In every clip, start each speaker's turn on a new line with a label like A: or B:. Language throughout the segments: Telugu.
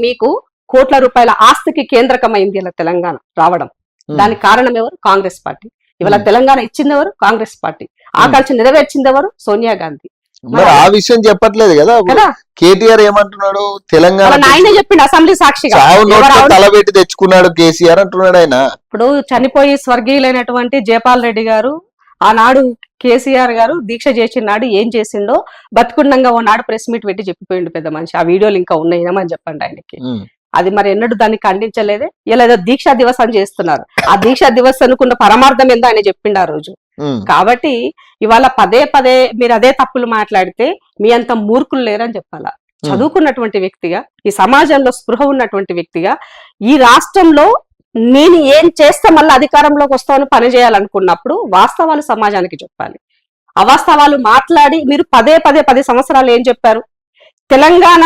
A: మీకు కోట్ల రూపాయల ఆస్తికి కేంద్రకమైంది ఇలా తెలంగాణ రావడం. దానికి కారణం ఎవరు? కాంగ్రెస్ పార్టీ. ఇవాళ తెలంగాణ ఇచ్చింది ఎవరు? కాంగ్రెస్ పార్టీ. ఆకాంక్ష నెరవేర్చింది ఎవరు? సోనియా గాంధీ.
B: మరి ఆ విషయం చెప్పట్లేదు కదా కేటీఆర్. ఏమంటున్నాడు? తెలంగాణ
A: ఆయనే చెప్పిండు అసెంబ్లీ సాక్షిగా,
B: తలబెట్టి తెచ్చుకున్నాడు కేసీఆర్ అంటున్నాడు ఆయన.
A: ఇప్పుడు చనిపోయి స్వర్గీయులైనటువంటి జయపాల్ రెడ్డి గారు ఆనాడు కేసీఆర్ గారు దీక్ష చేసిన నాడు ఏం చేసిండో బతుకుండంగా ఓ నాడు ప్రెస్ మీట్ పెట్టి చెప్పిపోయిండు పెద్ద మనిషి. ఆ వీడియోలు ఇంకా ఉన్నాయేమని చెప్పండి ఆయనకి. అది మరి ఎన్నడూ దాన్ని ఖండించలేదే. ఇలా ఏదో దీక్షా దివస్ అని చేస్తున్నారు. ఆ దీక్షా దివస్ అనుకున్న పరమార్థం ఏందో ఆయన చెప్పిండు ఆ రోజు. కాబట్టి ఇవాళ పదే పదే మీరు అదే తప్పులు మాట్లాడితే మీ అంత మూర్ఖులు లేరని చెప్పాలా. చదువుకున్నటువంటి వ్యక్తిగా, ఈ సమాజంలో స్పృహ ఉన్నటువంటి వ్యక్తిగా, ఈ రాష్ట్రంలో నేను ఏం చేస్తే మళ్ళీ అధికారంలోకి వస్తామని పని చేయాలనుకున్నప్పుడు వాస్తవాలు సమాజానికి చెప్పాలి. అవాస్తవాలు మాట్లాడి మీరు పదే పదే 10 సంవత్సరాలు ఏం చెప్పారు? తెలంగాణ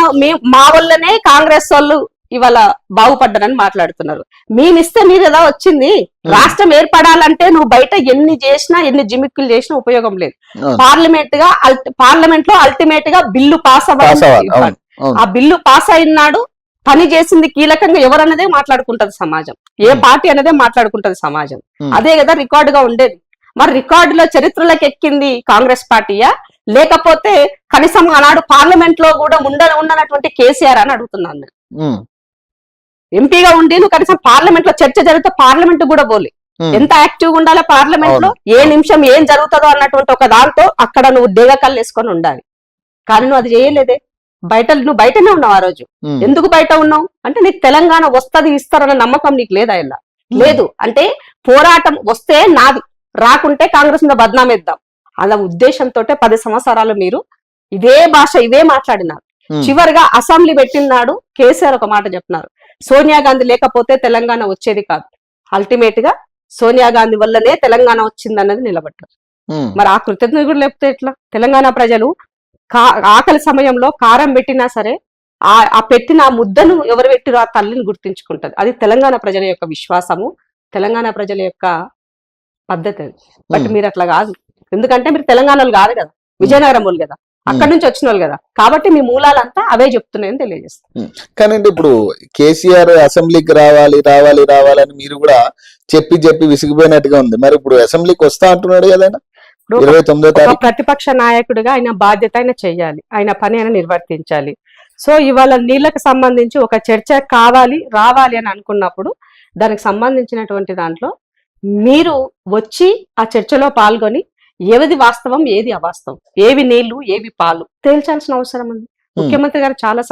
A: మా వల్లనే కాంగ్రెస్ వాళ్ళు ఇవాళ బాగుపడ్డారని మాట్లాడుతున్నారు. మేమిస్తే మీరు ఎలా వచ్చింది? రాష్ట్రం ఏర్పడాలంటే నువ్వు బయట ఎన్ని చేసినా, ఎన్ని జిమిక్కులు చేసినా ఉపయోగం లేదు. పార్లమెంట్ లో అల్టిమేట్ గా బిల్లు పాస్ అవ్వాలి. ఆ బిల్లు పాస్ అయినాడు పని చేసింది కీలకంగా ఎవరన్నదే మాట్లాడుకుంటది సమాజం. ఏ పార్టీ అనేదే మాట్లాడుకుంటది సమాజం. అదే కదా రికార్డుగా ఉండేది. మరి రికార్డులో చరిత్రలోకి ఎక్కింది కాంగ్రెస్ పార్టీయా, లేకపోతే కనీసం ఆనాడు పార్లమెంట్ లో కూడా ఉండనటువంటి కేసీఆర్ అని అడుగుతున్నాను. ఎంపీగా ఉండి నువ్వు కనీసం పార్లమెంట్ లో చర్చ జరిగితే పార్లమెంట్ కూడా పోలే. ఎంత యాక్టివ్గా ఉండాలి పార్లమెంట్ లో, ఏ నిమిషం ఏం జరుగుతుందో అన్నటువంటి ఒక దాంతో అక్కడ నువ్వు దేగకళ్ళు వేసుకొని ఉండాలి. కానీ నువ్వు అది చేయలేదే. నువ్వు బయటనే ఉన్నావు ఆ రోజు. ఎందుకు బయట ఉన్నావు అంటే నీకు తెలంగాణ వస్తుంది, ఇస్తారన్న నమ్మకం నీకు లేదా? ఇలా లేదు అంటే పోరాటం వస్తే నాది, రాకుంటే కాంగ్రెస్ మీద బద్నామేద్దాం అలా ఉద్దేశంతో 10 సంవత్సరాలు మీరు ఇదే భాష ఇదే మాట్లాడినారు. చివరిగా అసెంబ్లీ పెట్టినాడు కేసీఆర్ ఒక మాట చెప్పినారు, సోనియా గాంధీ లేకపోతే తెలంగాణ వచ్చేది కాదు. అల్టిమేట్ గా సోనియా గాంధీ వల్లనే తెలంగాణ వచ్చిందన్నది నిలబడ్డారు. మరి ఆ కృతజ్ఞత కూడా లేకపోతే ఎట్లా? తెలంగాణ ప్రజలు ఆకలి సమయంలో కారం పెట్టినా సరే ఆ పెట్టిన ఆ ముద్దను ఎవరు పెట్టిరో ఆ తల్లిని గుర్తించుకుంటది. అది తెలంగాణ ప్రజల యొక్క విశ్వాసము, తెలంగాణ ప్రజల యొక్క పద్ధతి. బట్ మీరు అట్లా కాదు. ఎందుకంటే మీరు తెలంగాణలో కాదు కదా, విజయనగరం వాళ్ళు కదా, అక్కడి నుంచి వచ్చిన వాళ్ళు కదా. కాబట్టి మీ మూలాలంతా అవే చెప్తున్నాయని తెలియజేస్తాం.
B: కానీ ఇప్పుడు కేసీఆర్ అసెంబ్లీకి రావాలి రావాలి రావాలని మీరు కూడా చెప్పి విసిగిపోయినట్టుగా ఉంది. మరి ఇప్పుడు అసెంబ్లీకి వస్తా అంటున్నాడు కదా 29వ తారీఖు.
A: ప్రతిపక్ష నాయకుడిగా ఆయన బాధ్యత ఆయన చెయ్యాలి, ఆయన పని ఆయన నిర్వర్తించాలి. సో ఇవాళ నీళ్లకు సంబంధించి ఒక చర్చ రావాలి అని అనుకున్నప్పుడు దానికి సంబంధించినటువంటి దాంట్లో మీరు వచ్చి ఆ చర్చలో పాల్గొని ఏది వాస్తవం ఏది అవాస్తవం, ఏవి నీళ్లు ఏవి పాలు తేల్చాల్సిన అవసరం ఉంది. ముఖ్యమంత్రి గారు చాలా